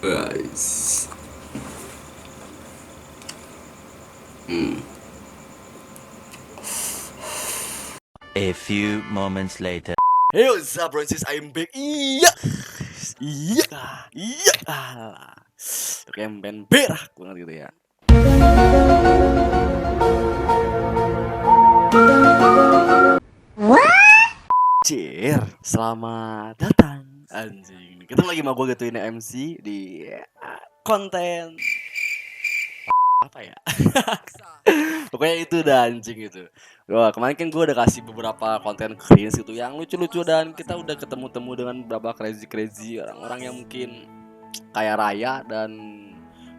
Guys. A few moments later. Hey, what's up, bro? I'm back. Iya. Oke, band berak banget gitu ya. Cier, selamat datang. Anjing. Kita lagi mau gue gituin MC di konten apa ya? Pokoknya itu dah anjing itu. Wah, kemarin kan gue udah kasih beberapa konten cringe gitu yang lucu-lucu dan kita udah ketemu-temu dengan beberapa crazy orang-orang yang mungkin kaya raya dan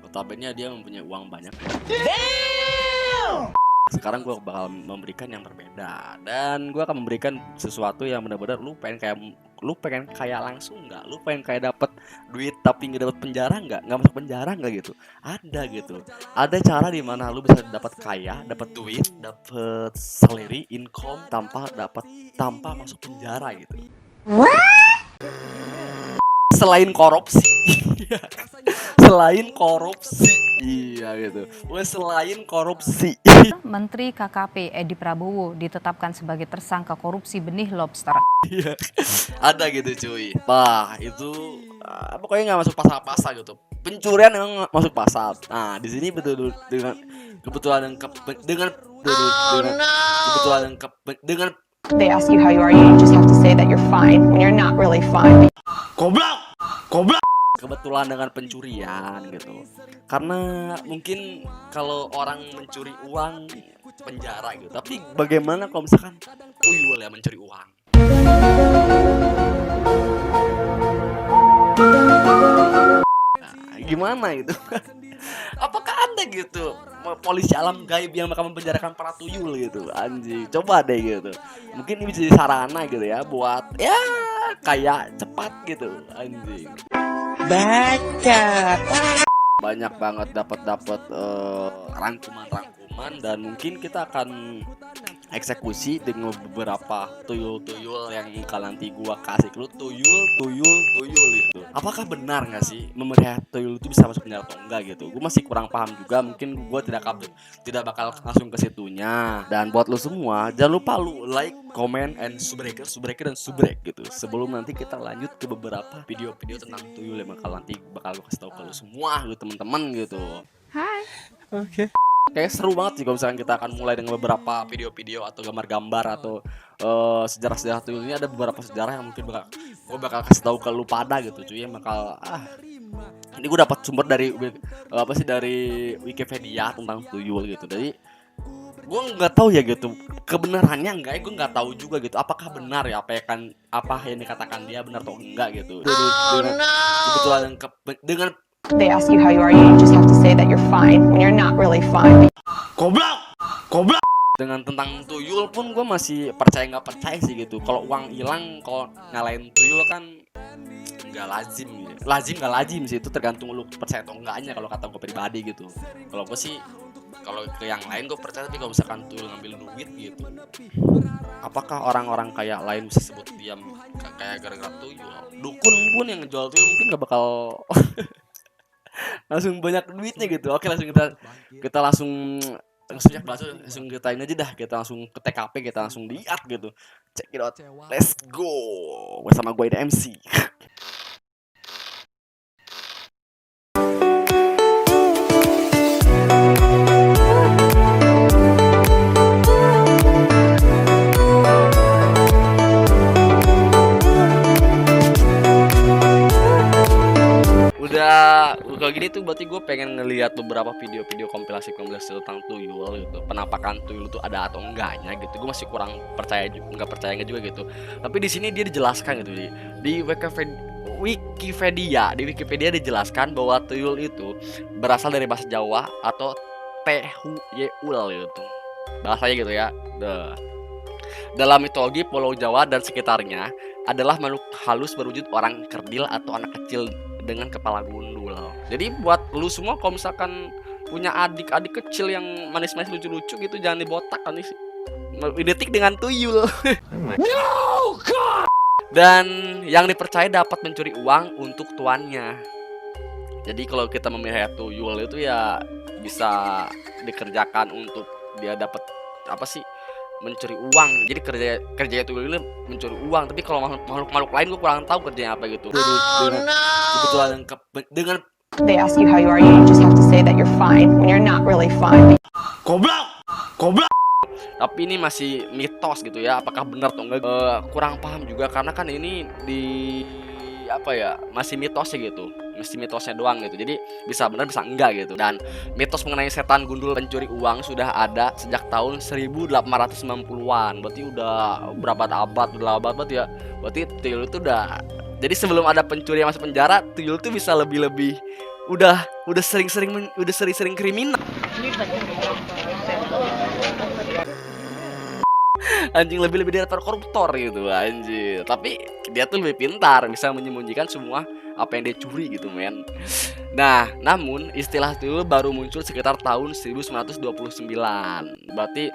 notabene dia mempunyai uang banyak. Sekarang gue bakal memberikan yang berbeda dan gue akan memberikan sesuatu yang benar-benar lu pengen kaya langsung nggak? Lu pengen kayak dapet duit tapi nggak dapet penjara nggak masuk penjara nggak gitu? Ada gitu. Ada cara di mana lu bisa dapat kaya, dapat duit, dapat salary, income tanpa masuk penjara gitu. Selain korupsi. Selain korupsi. Iya gitu. Selain korupsi. Menteri KKP Edi Prabowo ditetapkan sebagai tersangka korupsi benih lobster. Iya. Ada gitu cuy. Wah, itu pokoknya nggak masuk pasal-pasal gitu. Pencurian memang masuk pasal. Nah, di sini betul dengan kebetulan dengan They ask you how you are, you just have to say that you're fine when you're not really fine. Goblok. Kebetulan dengan pencurian gitu. Karena mungkin kalau orang mencuri uang penjara gitu. Tapi bagaimana kalau misalkan tuyul ya mencuri uang? Nah, gimana itu? Apakah ada gitu polisi alam gaib yang bakal mempenjarakan para tuyul gitu? Anjing, coba deh gitu. Mungkin ini bisa jadi sarana gitu ya buat ya kayak cepat gitu, anjing. Baca. Banyak banget dapat rangkuman dan mungkin kita akan eksekusi dengan beberapa tuyul yang nanti gua kasih lu tuyul gitu. Apakah benar nggak sih memelihara tuyul itu bisa masuk penjara atau enggak gitu? Gua masih kurang paham juga, mungkin gua tidak bakal langsung ke situnya. Dan buat lu semua jangan lupa lu like, comment, and subrek gitu. Sebelum nanti kita lanjut ke beberapa video-video tentang tuyul yang bakal gua kasih tahu ke lu semua lu teman-teman gitu. Hai. Oke. Kayak seru banget sih kalau misalkan kita akan mulai dengan beberapa video-video atau gambar-gambar atau sejarah-sejarah tuyul. Ini ada beberapa sejarah yang mungkin gue bakal kasih tahu ke lu pada gitu cuy. Ini gue dapat sumber dari dari Wikipedia tentang tuyul gitu. Jadi gue nggak tahu ya gitu kebenarannya enggak, gue nggak tahu juga gitu apakah benar ya apa yang dikatakan dia benar atau enggak gitu. Dengan They ask you how you are, you just have to say that you're fine when you're not really fine. Goblok. Dengan tentang tuyul pun gue masih percaya nggak percaya sih gitu. Kalau uang hilang, kalau ngalahin tuyul kan nggak lazim nggak lazim sih, itu tergantung lu percaya atau enggaknya kalau kata gue pribadi gitu. Kalau gue sih kalau ke yang lain gue percaya, tapi kalau misalkan tuyul ngambil duit gitu, apakah orang-orang kayak lain bisa sebut diam kayak gara-gara tuyul? Dukun pun yang ngejual tuyul mungkin nggak bakal langsung banyak duitnya gitu. Oke, langsung kita langsung kita ini aja dah, kita langsung ke TKP, kita langsung lihat gitu. Check it out, let's go bersama gue di MC. Kalau gini tuh berarti gue pengen ngelihat beberapa video-video kompilasi tentang tuyul gitu, penampakan tuyul itu ada atau enggaknya gitu. Gue masih kurang nggak percaya juga gitu. Tapi di sini dia dijelaskan gitu di Wikipedia dijelaskan bahwa tuyul itu berasal dari bahasa Jawa atau tehuyul gitu. Bahasanya gitu ya. Dalam mitologi Pulau Jawa dan sekitarnya adalah makhluk halus berwujud orang kerdil atau anak kecil dengan kepala gundul. Jadi buat lu semua kalau misalkan punya adik-adik kecil yang manis-manis lucu-lucu gitu, jangan dibotak kan sih. Identik dengan tuyul. No God. Dan yang dipercaya dapat mencuri uang untuk tuannya. Jadi kalau kita memelihara tuyul itu ya bisa dikerjakan untuk dia dapat apa sih, mencuri uang. Jadi kerja tuyul ini mencuri uang. Tapi kalau makhluk lain gue kurang tahu kerjanya apa gitu. Dengan kebetulan dengan They ask you how you are, you just have to say that you're fine when you're not really fine. tapi ini masih mitos gitu ya, apakah benar atau enggak, kurang paham juga karena kan ini di apa ya, masih mitosnya gitu, masih mitosnya doang gitu, jadi bisa benar bisa enggak gitu. Dan mitos mengenai setan gundul pencuri uang sudah ada sejak tahun 1890-an, berarti udah berapa abad, udah abad banget ya. Berarti tuyul itu udah, jadi sebelum ada pencuri yang masuk penjara, tuyul tuh bisa lebih udah sering-sering kriminal. Anjing, lebih daripada koruptor gitu anjir. Tapi dia tuh lebih pintar, bisa menyembunyikan semua apa yang dia curi gitu men. Nah, namun istilah tuyul baru muncul sekitar tahun 1929. Berarti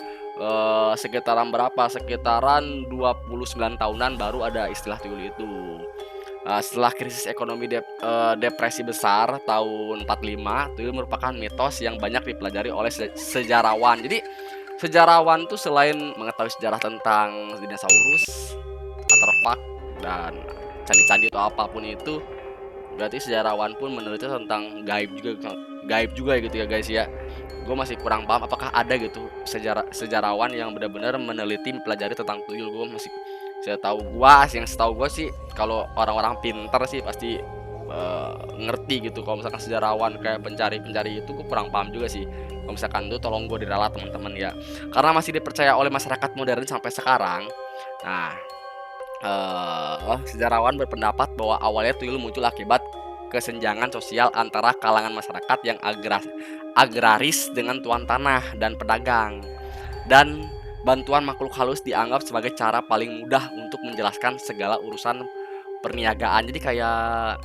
sekitaran berapa? Sekitaran 29 tahunan baru ada istilah tuyul itu. Setelah krisis ekonomi depresi besar tahun 45, tuyul merupakan mitos yang banyak dipelajari oleh sejarawan. Jadi sejarawan tuh selain mengetahui sejarah tentang dinosaurus, artefak, dan candi-candi atau apapun itu, berarti sejarawan pun meneliti tentang gaib juga gitu ya guys ya. Gue masih kurang paham apakah ada gitu sejarawan yang benar-benar meneliti mempelajari tentang tuyul. Gue masih setahu gue sih kalau orang-orang pintar sih pasti ngerti gitu. Kalau misalkan sejarawan kayak pencari itu gue kurang paham juga sih. Kalau misalkan itu tolong gue diralat teman-teman ya, karena masih dipercaya oleh masyarakat modern sampai sekarang. Nah, sejarawan berpendapat bahwa awalnya tuyul muncul akibat kesenjangan sosial antara kalangan masyarakat yang agraris dengan tuan tanah dan pedagang, dan bantuan makhluk halus dianggap sebagai cara paling mudah untuk menjelaskan segala urusan perniagaan. Jadi kayak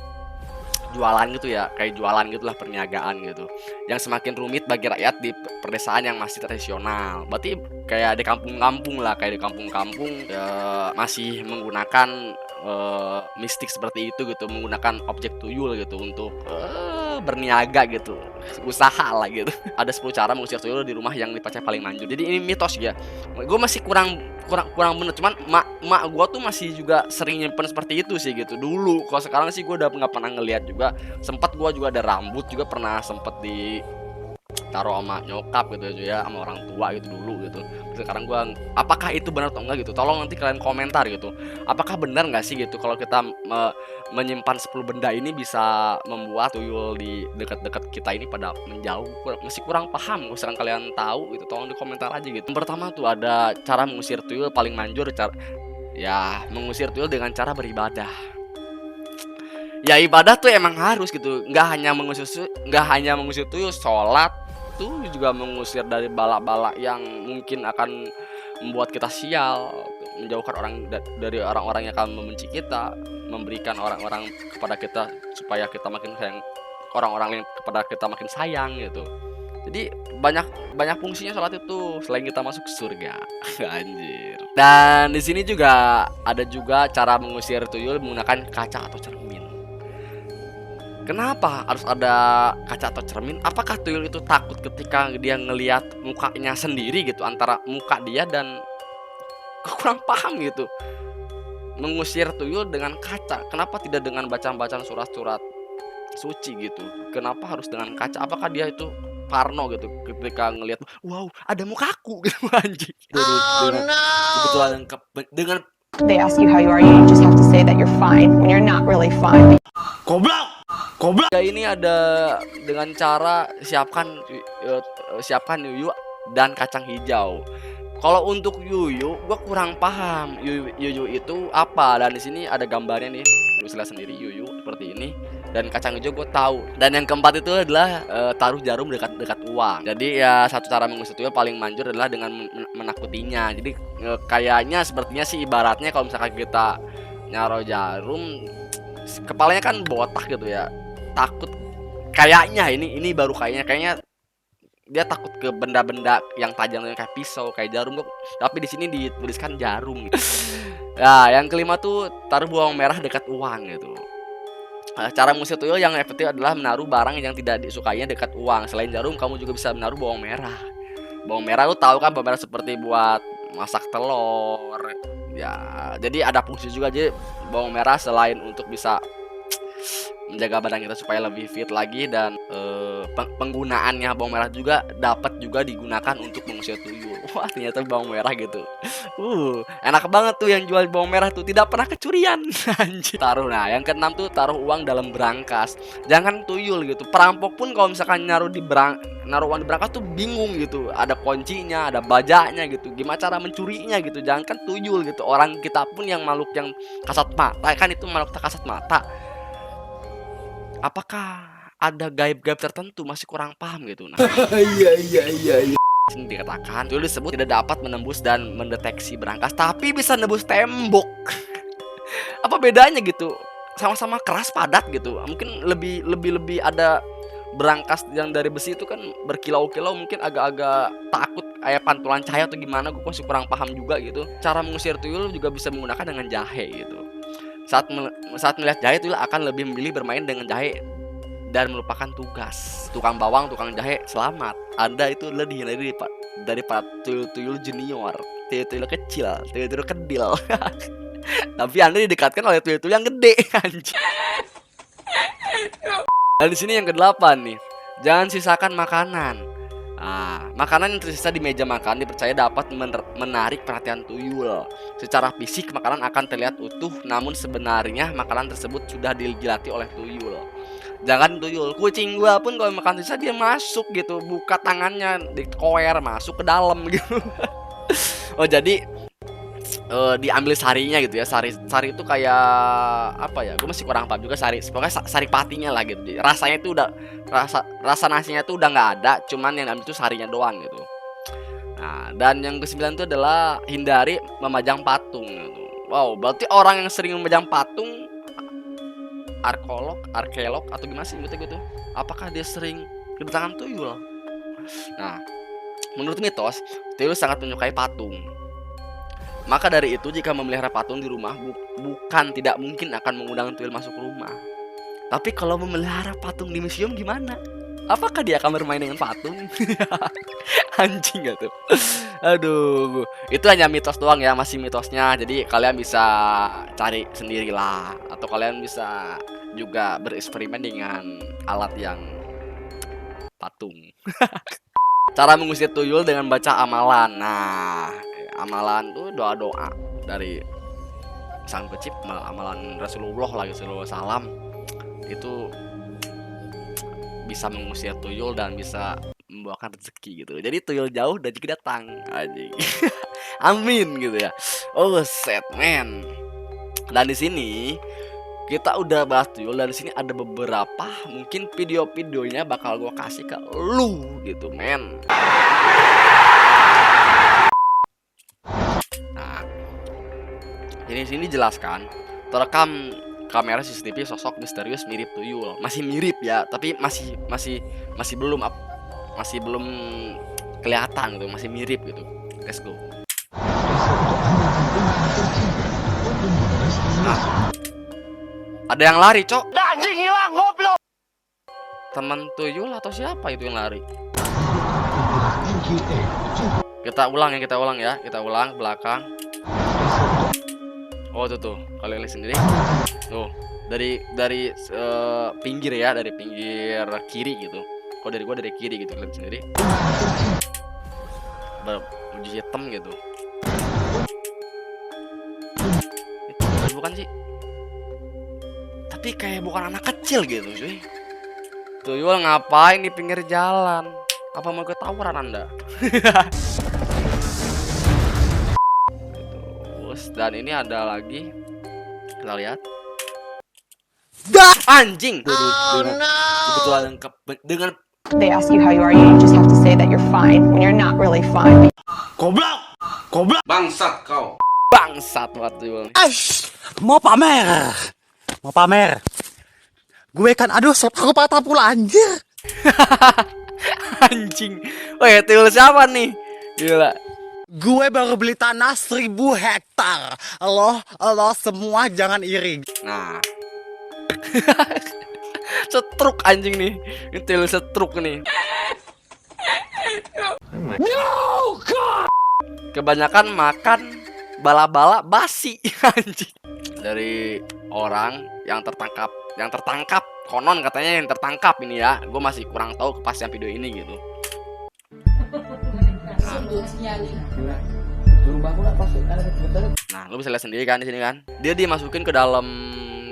jualan gitu ya, kayak jualan gitulah, perniagaan gitu, yang semakin rumit bagi rakyat di perdesaan yang masih tradisional. Berarti kayak di kampung-kampung ya, masih menggunakan mistik seperti itu gitu, menggunakan objek tuyul gitu untuk berniaga gitu, usaha lah gitu. Ada 10 cara mengusir tuyul di rumah yang dipercaya paling manjur. Jadi ini mitos ya. Gue masih kurang bener, cuman mak gue tuh masih juga sering nyimpen seperti itu sih gitu dulu. Kalau sekarang sih gue udah nggak pernah ngeliat juga. Sempat gue juga ada rambut juga pernah sempet di taruh sama nyokap gitu ya, sama orang tua gitu dulu gitu. Sekarang gua, apakah itu benar atau enggak gitu, tolong nanti kalian komentar gitu. Apakah benar nggak sih gitu kalau kita menyimpan 10 benda ini bisa membuat tuyul di dekat-dekat kita ini pada menjauh? Masih kurang paham. Misalkan kalian tahu gitu, tolong di komentar aja gitu. Yang pertama tuh ada cara mengusir tuyul paling manjur, mengusir tuyul dengan cara beribadah. Ya ibadah tuh emang harus gitu, nggak hanya mengusir tuyul, sholat tuh juga mengusir dari bala-bala yang mungkin akan membuat kita sial, menjauhkan dari orang-orang yang akan membenci kita, memberikan orang-orang kepada kita supaya kita makin sayang, orang-orang lain kepada kita makin sayang gitu. Jadi banyak fungsinya sholat itu selain kita masuk surga. Anjir. Dan di sini juga ada juga cara mengusir tuyul menggunakan kaca atau cermin. Kenapa harus ada kaca atau cermin? Apakah tuyul itu takut ketika dia ngelihat mukanya sendiri gitu, antara muka dia dan kurang paham gitu. Mengusir tuyul dengan kaca, kenapa tidak dengan bacaan-bacaan surat-surat suci gitu? Kenapa harus dengan kaca? Apakah dia itu parno gitu ketika ngelihat, wow, ada mukaku gitu anjing. Dengan They ask you how you are, you just have to say that you're fine when you're not really fine. Goblok. Ya ini ada dengan cara siapkan yuyu dan kacang hijau. Kalau untuk yuyu, gua kurang paham yuyu itu apa. Dan di sini ada gambarnya nih, lu lihat sendiri yuyu seperti ini. Dan kacang hijau gue tahu. Dan yang keempat itu adalah taruh jarum dekat uang. Jadi ya satu cara mengusir tuyul paling manjur adalah dengan menakutinya. Jadi kayaknya sepertinya sih ibaratnya kalau misalkan kita naruh jarum, kepalanya kan botak gitu ya. Takut kayaknya ini baru kayaknya dia takut ke benda-benda yang tajam kayak pisau, kayak jarum. Tapi di sini dituliskan jarum gitu. Ya, yang kelima tuh taruh bawang merah dekat uang gitu. Cara mengusir tuyul yang efektif adalah menaruh barang yang tidak disukainya dekat uang. Selain jarum, kamu juga bisa menaruh bawang merah. Bawang merah lu tahu kan, bawang merah seperti buat masak telur. Ya, jadi ada fungsi juga. Jadi bawang merah selain untuk bisa menjaga badan kita supaya lebih fit lagi, dan penggunaannya bawang merah juga dapat juga digunakan untuk mengusir tuyul. Wah, ternyata bawang merah gitu. Enak banget tuh yang jual bawang merah tuh, tidak pernah kecurian. Anjir. Taruh. Nah, yang keenam tuh taruh uang dalam berangkas. Jangan tuyul gitu. Perampok pun kalau misalkan naruh uang di berangkas tuh bingung gitu. Ada kuncinya, ada bajaknya gitu. Gimana cara mencurinya gitu. Jangan kan tuyul gitu. Orang kita pun yang makhluk yang kasat mata, kan itu makhluk tak kasat mata. Apakah ada gaib-gaib tertentu, masih kurang paham gitu. Nah, iya. Sini dikatakan tuyul disebut tidak dapat menembus dan mendeteksi berangkas, tapi bisa nembus tembok. Apa bedanya gitu? Sama-sama keras, padat gitu. Mungkin lebih ada berangkas yang dari besi itu kan berkilau-kilau, mungkin agak-agak takut kayak pantulan cahaya atau gimana. Gue masih kurang paham juga gitu. Cara mengusir tuyul juga bisa menggunakan dengan jahe gitu. Saat melihat jahe, tuyul akan lebih memilih bermain dengan jahe dan melupakan tugas. Tukang bawang, tukang jahe, selamat. Anda itu lebih dari para tuyul-tuyul junior, tuyul-tuyul kecil, tuyul-tuyul kedil. Tapi Anda didekatkan oleh tuyul-tuyul yang gede. Anjir. Dan di sini yang ke-8 nih, jangan sisakan makanan. Makanan yang tersisa di meja makan dipercaya dapat menarik perhatian tuyul. Secara fisik makanan akan terlihat utuh, namun sebenarnya makanan tersebut sudah dijilati oleh tuyul. Jangan tuyul, kucing gua pun kalau makan sisa dia masuk gitu, buka tangannya di koer masuk ke dalam gitu. Oh, jadi diambil sarinya gitu ya. Sari itu kayak apa ya, gue masih kurang paham juga. Pokoknya sari patinya lah gitu. Rasanya itu udah rasa nasinya itu udah nggak ada, cuman yang diambil itu sarinya doang gitu. Nah, dan yang ke-9 itu adalah hindari memajang patung gitu. Wow, berarti orang yang sering memajang patung arkeolog atau gimana sih gitu. Apakah dia sering kedatangan tuyul? Nah, menurut mitos, tuyul sangat menyukai patung. Maka dari itu jika memelihara patung di rumah bukan tidak mungkin akan mengundang tuyul masuk rumah. Tapi kalau memelihara patung di museum gimana? Apakah dia akan bermain dengan patung? Anjing gak tuh? Aduh, itu hanya mitos doang ya, masih mitosnya. Jadi kalian bisa cari sendirilah, atau kalian bisa juga bereksperimen dengan alat yang patung. Cara mengusir tuyul dengan baca amalan. Nah, amalan tuh doa-doa dari sang pencipta, amalan Rasulullah lagi salam itu bisa mengusir tuyul dan bisa membawakan rezeki gitu. Jadi tuyul jauh dan rezeki datang aja. Amin gitu ya. Oh set man. Dan di sini kita udah bahas tuyul, dan di sini ada beberapa mungkin video-videonya bakal gua kasih ke lu gitu men. Ini sini jelaskan terekam kamera CCTV sosok misterius mirip tuyul. Masih mirip ya, tapi masih belum kelihatan gitu, masih mirip gitu. Let's go. Nah, ada yang lari, cok. Anjing hilang, goblok. Teman tuyul atau siapa itu yang lari? Kita ulang ya, kita ulang belakang. Oh tuh kalian lihat sendiri. Tuh dari pinggir ya, dari pinggir kiri gitu. Kok dari gua dari kiri gitu, lihat sendiri. Baju hitam gitu. Itu bukan sih? Tapi kayak bukan anak kecil gitu cuy. Tuyul ngapain di pinggir jalan? Apa mau ketawuran Anda? Dan ini ada lagi, kita lihat. Anjing. Kebetulan dengan They ask you how you are, you just have to say that you're fine when you're not really fine. Goblok. Bangsat kau. bangsat waktu Mau pamer. Gue kan aduh aku patah pula anjir. Anjing. Weh, tuyul siapa nih? Gila. Gue baru beli tanah 1000 hektar. Allah semua jangan iri. Nah. Setruk anjing nih. Ini tuyul setruk nih. Kebanyakan makan bala-bala basi anjing. Dari orang yang tertangkap konon katanya yang tertangkap ini ya. Gue masih kurang tahu kepastian video ini gitu. Nah, lu bisa lihat sendiri kan di sini kan. Dia dimasukin ke dalam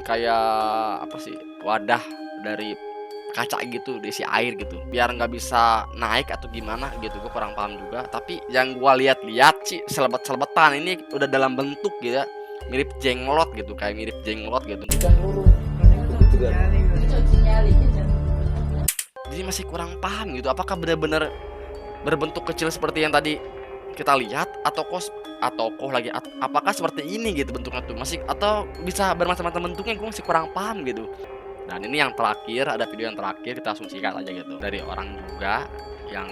kayak apa sih? Wadah dari kaca gitu, diisi air gitu. Biar nggak bisa naik atau gimana gitu. Gue kurang paham juga. Tapi yang gua lihat-lihat sih selebet-selebetan ini udah dalam bentuk gitu ya. Mirip jenglot gitu, kayak mirip jenglot gitu. Jadi masih kurang paham gitu. Apakah benar-benar berbentuk kecil seperti yang tadi kita lihat atau lagi apakah seperti ini gitu bentuknya tuh masih atau bisa bermacam-macam bentuknya, gue masih kurang paham gitu. Dan ini yang terakhir, ada video yang terakhir kita asumsikan aja gitu dari orang juga yang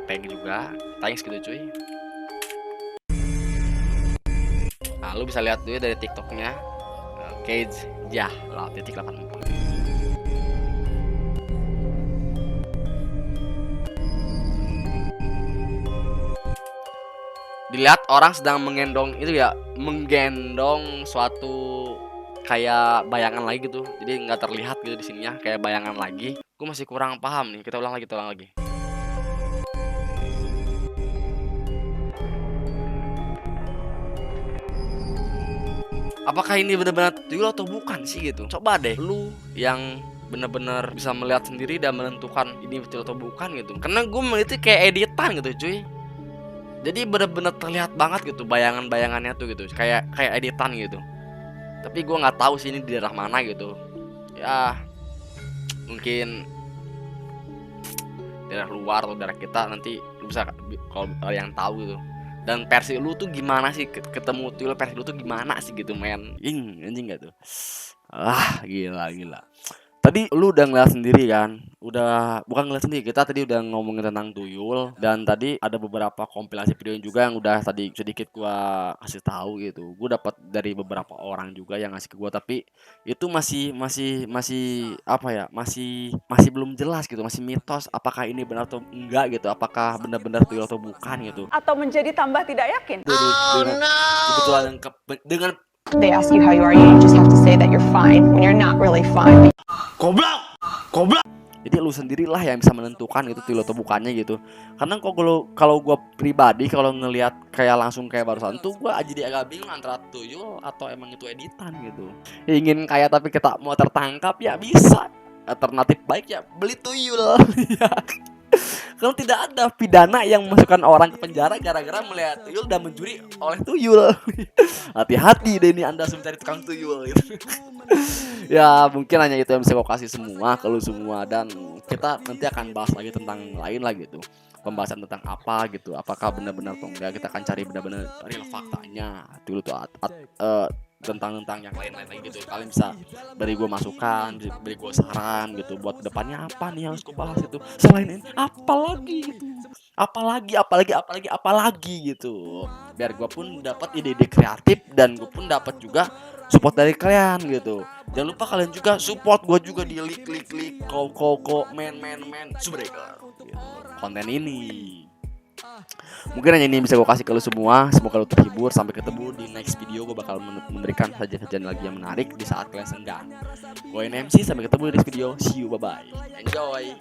tag juga, thanks gitu cuy. Nah lu bisa lihat dulu dari tiktoknya Cage Jah lah .84. Dilihat orang sedang menggendong suatu kayak bayangan lagi gitu, jadi nggak terlihat gitu di sininya kayak bayangan lagi. Gue masih kurang paham nih, kita ulang lagi. Apakah ini benar-benar tuyul atau bukan sih gitu? Coba deh lu yang benar-benar bisa melihat sendiri dan menentukan ini tuyul atau bukan gitu. Karena gue melihat itu kayak editan gitu cuy. Jadi benar-benar terlihat banget gitu bayangan-bayangannya tuh gitu, kayak editan gitu. Tapi gue nggak tahu sih ini di daerah mana gitu. Ya mungkin daerah luar atau daerah kita, nanti lu bisa kalau yang tahu gitu. Dan versi lu tuh gimana sih ketemu tuyul, versi lu tuh gimana sih gitu men? Anjing gak tuh? Gila. Tadi lu udah ngeliat sendiri kan? Bukan ngeliat sendiri, kita tadi udah ngomongin tentang tuyul. Dan tadi ada beberapa kompilasi video juga yang udah tadi sedikit gua kasih tahu gitu. Gua dapat dari beberapa orang juga yang ngasih ke gua, tapi itu masih apa ya? Masih belum jelas gitu, masih mitos apakah ini benar atau enggak gitu. Apakah benar-benar tuyul atau bukan gitu. Atau menjadi tambah tidak yakin. Kebetulan dengan They ask you how you are, you just have to say that you're fine when you're not really fine. Goblok. jadi lu sendirilah yang bisa menentukan itu tuyul atau bukannya gitu. Karena kalau gua pribadi kalau ngelihat kayak langsung kayak barusan tuh gua jadi agak bingung antara tuyul atau emang itu editan gitu. Ingin kaya tapi kita mau tertangkap ya bisa. Alternatif baik ya beli tuyul. Kalau tidak ada pidana yang memasukkan orang ke penjara gara-gara melihat tuyul dan mencuri oleh tuyul. Hati-hati deh ini Anda mencari tukang tuyul gitu. Ya mungkin hanya itu yang bisa gue kasih semua ke lu semua. Dan kita nanti akan bahas lagi tentang lain lah gitu. Pembahasan tentang apa gitu. Apakah benar-benar atau enggak, kita akan cari benar-benar real faktanya. Tuyul tuh tentang yang lain-lain gitu. Kalian bisa beri gue masukan, beri gue saran gitu buat kedepannya apa nih yang harus gue bahas itu. Selain ini apalagi gitu. Apalagi gitu. Biar gue pun dapat ide-ide kreatif dan gue pun dapat juga support dari kalian gitu. Jangan lupa kalian juga support gue juga di klik men subscribe gitu. Konten ini. Mungkin hanya ini bisa gue kasih ke lu semua. Semoga lu terhibur. Sampai ketemu di next video. Gue bakal memberikan sajian-sajian lagi yang menarik di saat kalian senggang. Gue NMC, sampai ketemu di next video. See you, bye bye. Enjoy.